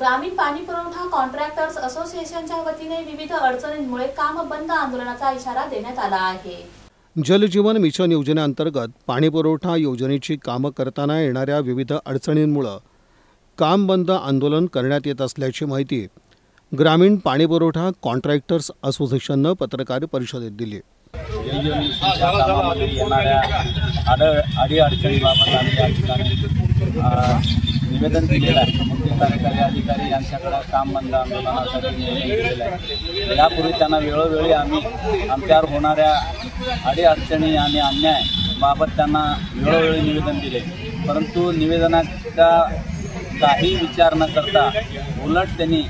ग्रामीण पाणी पुरवठा कॉन्ट्रॅक्टर्स असोसिएशनच्या वतीने विविध अडचणींमुळे काम बंद आंदोलनाचा इशारा देण्यात आला आहे। जल जीवन मिशन योजनेअंतर्गत पाणी पुरवठा योजनेची कामं करताना येणाऱ्या विविध अडचणींमुळे काम बंद आंदोलन करण्यात येत असल्याची माहिती ग्रामीण पाणी पुरवठा कॉन्ट्रॅक्टर्स असोसिएशनने पत्रकार परिषदेत दिली। निवेदन दिलेलं आहे। मुख्य कार्यकारी अधिकारी यांच्याकडे काम बंद आंदोलनासाठी निवेदन दिलेलं आहे। यापूर्वी त्यांना वेळोवेळी आम्ही आमच्यावर होणाऱ्या अडीअडचणी आणि अन्याय बाबत त्यांना वेळोवेळी निवेदन दिले, परंतु निवेदनाचा काही विचार न करता उलट त्यांनी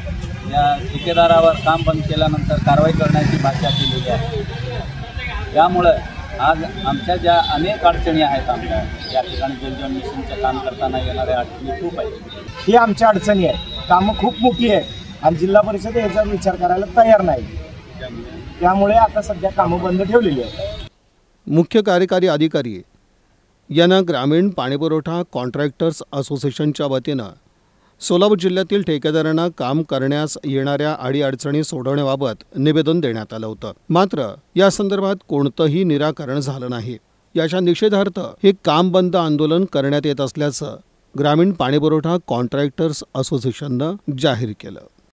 या ठेकेदारावर काम बंद केल्यानंतर कारवाई करण्याची भाषा केलेली आहे। त्यामुळे आज आमच्या ज्या अनेक अडचणी आहेत, आमच्या या ठिकाणी जलजीवन मिशनचं काम करताना येणाऱ्या अडचणी खूप आहेत। ही आमच्या अडचणी आहे। कामं खूप मोठी आहेत आणि जिल्हा परिषद याचा विचार करायला तयार नाही, त्यामुळे आता सध्या कामं बंद ठेवलेली आहेत। मुख्य कार्यकारी अधिकारी यांना ग्रामीण पाणीपुरवठा कॉन्ट्रॅक्टर्स असोसिएशनच्या वतीने सोलापूर जिल्ह्यातील ठेकेदारांना काम करण्यास येणाऱ्या अडीअडचणी सोडवण्याबाबत निवेदन देण्यात आलं होतं। मात्र या संदर्भात कोणतंही निराकरण झालं नाही। याच्या निषेधार्थ हे काम बंद आंदोलन करण्यात येत असल्याचं ग्रामीण पाणीपुरवठा कॉन्ट्रॅक्टर्स असोसिएशनने जाहीर केलं।